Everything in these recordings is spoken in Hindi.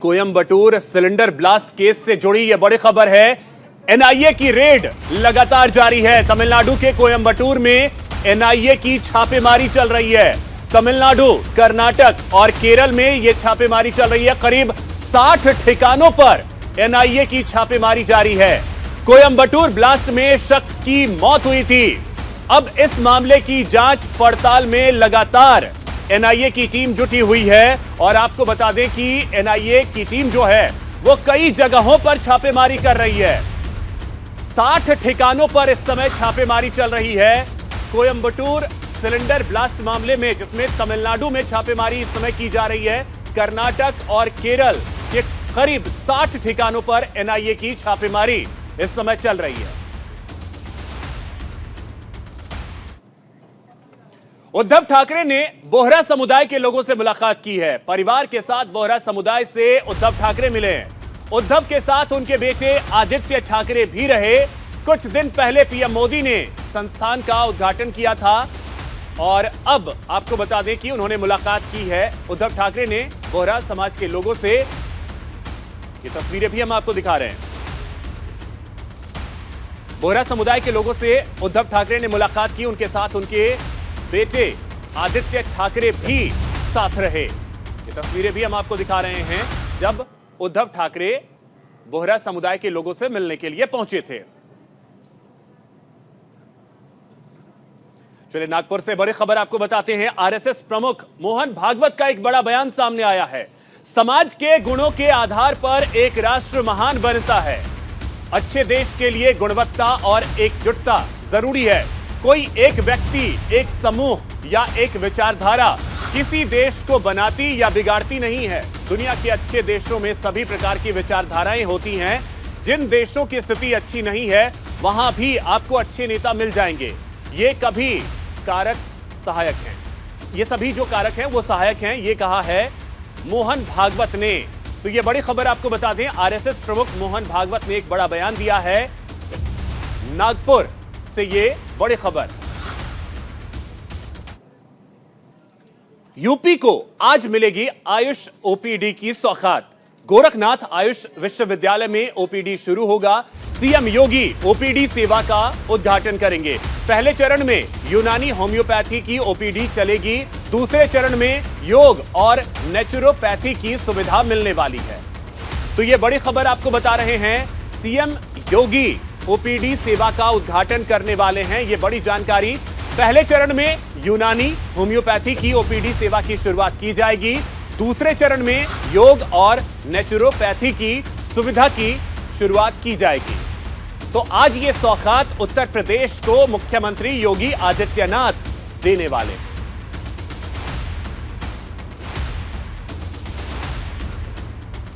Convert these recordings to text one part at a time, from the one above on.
कोयंबटूर सिलेंडर ब्लास्ट केस से जुड़ी यह बड़ी खबर है। एनआईए की रेड लगातार जारी है। तमिलनाडु के कोयंबटूर में एनआईए की छापेमारी चल रही है। तमिलनाडु, कर्नाटक और केरल में यह छापेमारी चल रही है। करीब 60 ठिकानों पर एनआईए की छापेमारी जारी है। कोयंबटूर ब्लास्ट में शख्स की मौत हुई थी। अब इस मामले की जांच पड़ताल में लगातार एनआईए की टीम जुटी हुई है और आपको बता दें कि एनआईए की टीम जो है वो कई जगहों पर छापेमारी कर रही है। 60 ठिकानों पर इस समय छापेमारी चल रही है कोयंबटूर सिलेंडर ब्लास्ट मामले में, जिसमें तमिलनाडु में छापेमारी इस समय की जा रही है। कर्नाटक और केरल के करीब 60 ठिकानों पर एनआईए की छापेमारी इस समय चल रही है। उद्धव ठाकरे ने बोहरा समुदाय के लोगों से मुलाकात की है। परिवार के साथ बोहरा समुदाय से उद्धव ठाकरे मिले हैं। उद्धव के साथ उनके बेटे आदित्य ठाकरे भी रहे। कुछ दिन पहले पीएम मोदी ने संस्थान का उद्घाटन किया था और अब आपको बता दें कि उन्होंने मुलाकात की है उद्धव ठाकरे ने बोहरा समाज के लोगों से। ये तस्वीरें भी हम आपको दिखा रहे हैं। बोहरा समुदाय के लोगों से उद्धव ठाकरे ने मुलाकात की। उनके साथ उनके बेटे आदित्य ठाकरे भी साथ रहे। ये तस्वीरें भी हम आपको दिखा रहे हैं जब उद्धव ठाकरे बोहरा समुदाय के लोगों से मिलने के लिए पहुंचे थे। चलिए नागपुर से बड़ी खबर आपको बताते हैं। आरएसएस प्रमुख मोहन भागवत का एक बड़ा बयान सामने आया है। समाज के गुणों के आधार पर एक राष्ट्र महान बनता है। अच्छे देश के लिए गुणवत्ता और एकजुटता जरूरी है। कोई एक व्यक्ति, एक समूह या एक विचारधारा किसी देश को बनाती या बिगाड़ती नहीं है। दुनिया के अच्छे देशों में सभी प्रकार की विचारधाराएं होती हैं। जिन देशों की स्थिति अच्छी नहीं है वहां भी आपको अच्छे नेता मिल जाएंगे। ये कभी कारक सहायक हैं, ये सभी जो कारक हैं वो सहायक हैं, ये कहा है मोहन भागवत ने। तो ये बड़ी खबर आपको बता दें, आरएसएस प्रमुख मोहन भागवत ने एक बड़ा बयान दिया है। नागपुर से ये बड़ी खबर। यूपी को आज मिलेगी आयुष ओपीडी की सौगात। गोरखनाथ आयुष विश्वविद्यालय में ओपीडी शुरू होगा। सीएम योगी ओपीडी सेवा का उद्घाटन करेंगे। पहले चरण में यूनानी होम्योपैथी की ओपीडी चलेगी। दूसरे चरण में योग और नेचुरोपैथी की सुविधा मिलने वाली है। तो यह बड़ी खबर आपको बता रहे हैं, सीएम योगी ओपीडी सेवा का उद्घाटन करने वाले हैं। यह बड़ी जानकारी। पहले चरण में यूनानी होम्योपैथी की ओपीडी सेवा की शुरुआत की जाएगी। दूसरे चरण में योग और नेचुरोपैथी की सुविधा की शुरुआत की जाएगी। तो आज ये सौगात उत्तर प्रदेश को मुख्यमंत्री योगी आदित्यनाथ देने वाले।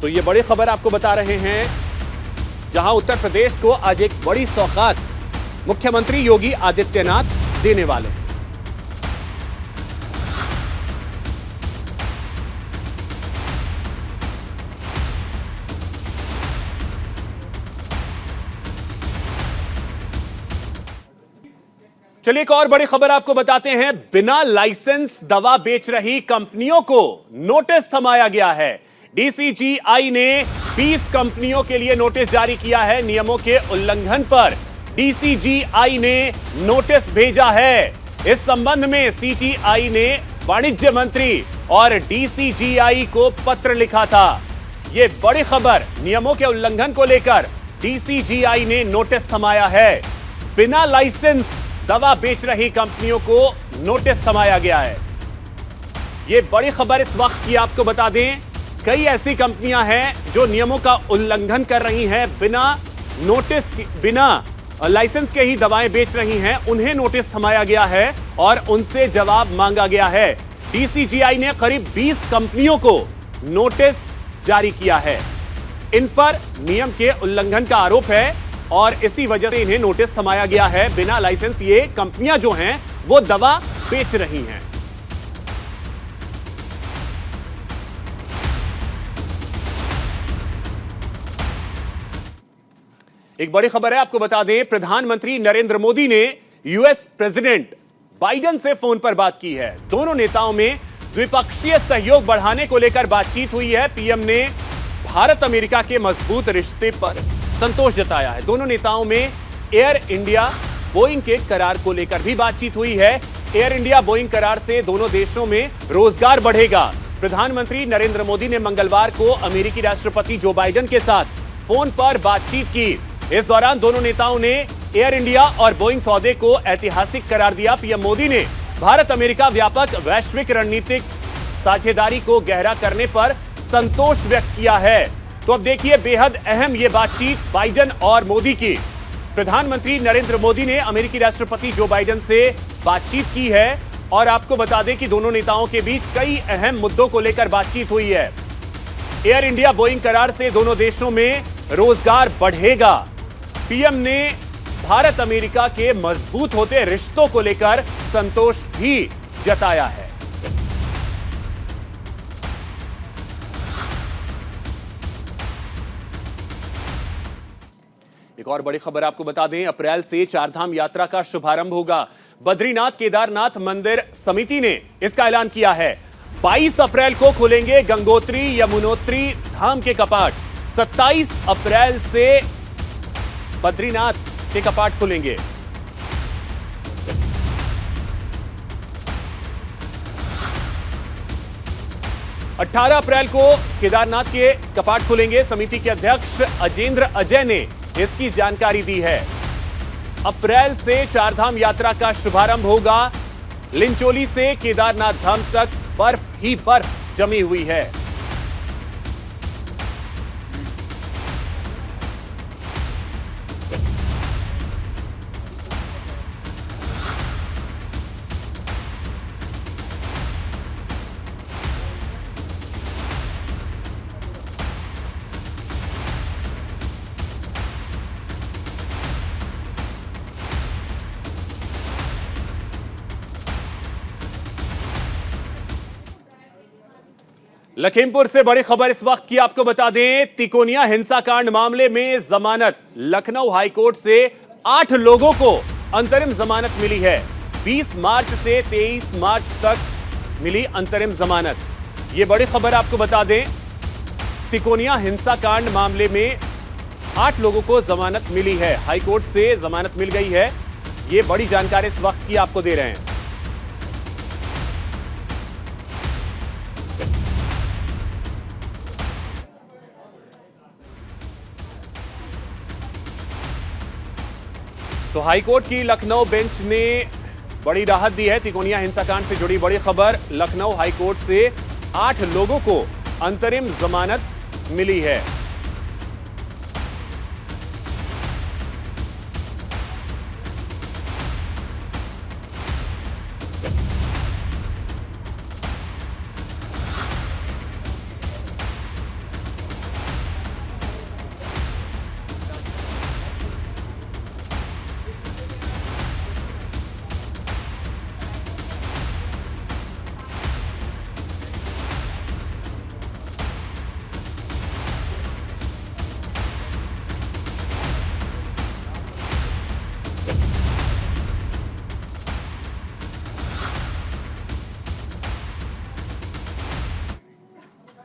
तो ये बड़ी खबर आपको बता रहे हैं, जहां उत्तर प्रदेश को आज एक बड़ी सौगात मुख्यमंत्री योगी आदित्यनाथ देने वाले। चलिए एक और बड़ी खबर आपको बताते हैं। बिना लाइसेंस दवा बेच रही कंपनियों को नोटिस थमाया गया है। डीसीजीआई ने 20 कंपनियों के लिए नोटिस जारी किया है। नियमों के उल्लंघन पर डीसीजीआई ने नोटिस भेजा है। इस संबंध में सीजीआई ने वाणिज्य मंत्री और डीसीजीआई को पत्र लिखा था। यह बड़ी खबर, नियमों के उल्लंघन को लेकर डीसीजीआई ने नोटिस थमाया है। बिना लाइसेंस दवा बेच रही कंपनियों को नोटिस थमाया गया है। यह बड़ी खबर इस वक्त की आपको बता दें, कई ऐसी कंपनियां हैं जो नियमों का उल्लंघन कर रही हैं, बिना नोटिस, बिना लाइसेंस के ही दवाएं बेच रही हैं। उन्हें नोटिस थमाया गया है और उनसे जवाब मांगा गया है। डीसीजीआई ने करीब 20 कंपनियों को नोटिस जारी किया है। इन पर नियम के उल्लंघन का आरोप है और इसी वजह से इन्हें नोटिस थमाया गया है। बिना लाइसेंस ये कंपनियां जो हैं वो दवा बेच रही हैं। एक बड़ी खबर है, आपको बता दें, प्रधानमंत्री नरेंद्र मोदी ने यूएस प्रेसिडेंट बाइडेन से फोन पर बात की है। दोनों नेताओं में द्विपक्षीय सहयोग बढ़ाने को लेकर बातचीत हुई है। पीएम ने भारत अमेरिका के मजबूत रिश्ते पर संतोष जताया है। दोनों नेताओं में एयर इंडिया बोइंग के करार को लेकर भी बातचीत हुई है। एयर इंडिया बोइंग करार से दोनों देशों में रोजगार बढ़ेगा। प्रधानमंत्री नरेंद्र मोदी ने मंगलवार को अमेरिकी राष्ट्रपति जो बाइडेन के साथ फोन पर बातचीत की। इस दौरान दोनों नेताओं ने एयर इंडिया और बोइंग सौदे को ऐतिहासिक करार दिया। पीएम मोदी ने भारत अमेरिका व्यापक वैश्विक रणनीतिक साझेदारी को गहरा करने पर संतोष व्यक्त किया है। तो अब देखिए बेहद अहम ये बातचीत बाइडेन और मोदी की। प्रधानमंत्री नरेंद्र मोदी ने अमेरिकी राष्ट्रपति जो बाइडेन से बातचीत की है और आपको बता दें कि दोनों नेताओं के बीच कई अहम मुद्दों को लेकर बातचीत हुई है। एयर इंडिया बोइंग करार से दोनों देशों में रोजगार बढ़ेगा। पीएम ने भारत अमेरिका के मजबूत होते रिश्तों को लेकर संतोष भी जताया है। एक और बड़ी खबर आपको बता दें, अप्रैल से चारधाम यात्रा का शुभारंभ होगा। बद्रीनाथ केदारनाथ मंदिर समिति ने इसका ऐलान किया है। 22 अप्रैल को खुलेंगे गंगोत्री यमुनोत्री धाम के कपाट। 27 अप्रैल से बद्रीनाथ के कपाट खुलेंगे। अठारह अप्रैल को केदारनाथ के कपाट खुलेंगे। समिति के अध्यक्ष अजेंद्र अजय ने इसकी जानकारी दी है। अप्रैल से चारधाम यात्रा का शुभारंभ होगा। लिंचोली से केदारनाथ धाम तक बर्फ ही बर्फ जमी हुई है। लखीमपुर से बड़ी खबर इस वक्त की आपको बता दें, तिकोनिया हिंसाकांड मामले में जमानत। लखनऊ हाईकोर्ट से 8 लोगों को अंतरिम जमानत मिली है। 20 मार्च से 23 मार्च तक मिली अंतरिम जमानत। यह बड़ी खबर आपको बता दें, तिकोनिया हिंसाकांड मामले में 8 लोगों को जमानत मिली है। हाईकोर्ट से जमानत मिल गई है। यह बड़ी जानकारी इस वक्त की आपको दे रहे हैं। तो हाईकोर्ट की लखनऊ बेंच ने बड़ी राहत दी है। तिकोनिया हिंसाकांड से जुड़ी बड़ी खबर, लखनऊ हाईकोर्ट से 8 लोगों को अंतरिम जमानत मिली है।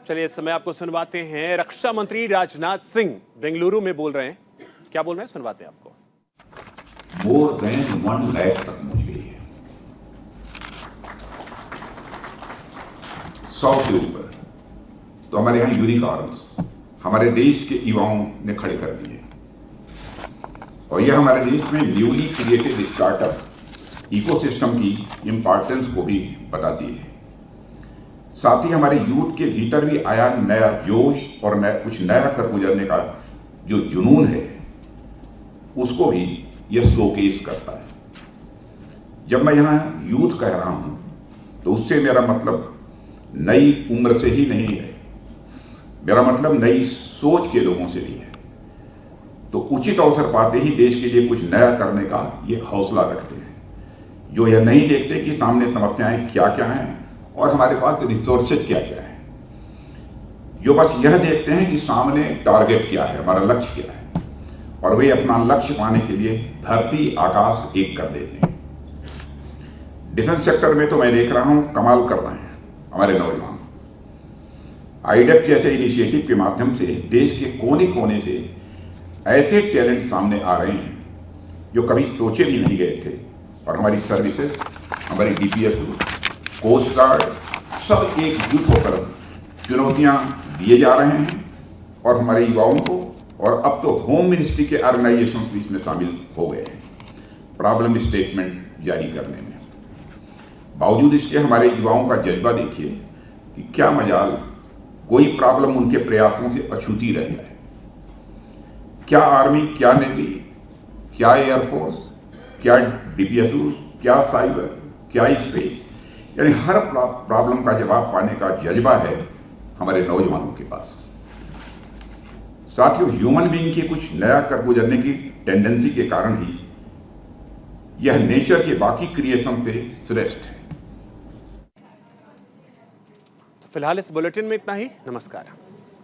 चलिए इस समय आपको सुनवाते हैं। रक्षा मंत्री राजनाथ सिंह बेंगलुरु में बोल रहे हैं। क्या बोल रहे हैं, सुनवाते हैं आपको। मोर देन 1 लाख तक पहुंच गई है, 100 के ऊपर। तो हमारे यहाँ यूनिकॉर्न्स हमारे देश के युवाओं ने खड़े कर दिए और यह हमारे देश में न्यूली क्रिएटेड स्टार्टअप इकोसिस्टम की इंपॉर्टेंस को भी बताती है। साथ ही हमारे यूथ के भीतर भी आया नया जोश और कुछ नया कर गुजरने का जो जुनून है, उसको भी यह शोकेस करता है। जब मैं यहाँ यूथ कह रहा हूँ तो उससे मेरा मतलब नई उम्र से ही नहीं है, मेरा मतलब नई सोच के लोगों से भी है। तो उचित अवसर पाते ही देश के लिए कुछ नया करने का ये हौसला रखते हैं, जो यह नहीं देखते कि सामने समस्याएं क्या क्या हैं और हमारे पास रिसोर्सेज क्या क्या है, जो बस यह देखते हैं कि सामने टारगेट क्या है, हमारा लक्ष्य क्या है, और वे अपना लक्ष्य पाने के लिए धरती आकाश एक कर देते हैं। डिफेंस सेक्टर में तो मैं देख रहा हूं कमाल कर रहे हैं हमारे नौजवान। आईडेप जैसे इनिशिएटिव के माध्यम से देश के कोने कोने से ऐसे टैलेंट सामने आ रहे हैं जो कभी सोचे भी नहीं गए थे, और हमारी सर्विसेज, हमारी डीपीएसओ, कोस्ट गार्ड सब एकजुट होकर चुनौतियां दिए जा रहे हैं और हमारे युवाओं को, और अब तो होम मिनिस्ट्री के ऑर्गेनाइजेशंस भी इसमें शामिल हो गए हैं प्रॉब्लम स्टेटमेंट जारी करने में। बावजूद इसके हमारे युवाओं का जज्बा देखिए कि क्या मजाल कोई प्रॉब्लम उनके प्रयासों से अछूती रह जाए। क्या आर्मी, क्या नेवी, क्या एयरफोर्स, क्या डीपीएसओ, क्या साइबर, क्या स्पेस, यानी हर प्रॉब्लम का जवाब पाने का जज्बा है हमारे नौजवानों के पास। साथियों, ह्यूमन बीइंग की कुछ नया कर गुजरने की टेंडेंसी के कारण ही यह नेचर के बाकी क्रिएशन से श्रेष्ठ है। तो फिलहाल इस बुलेटिन में इतना ही। नमस्कार।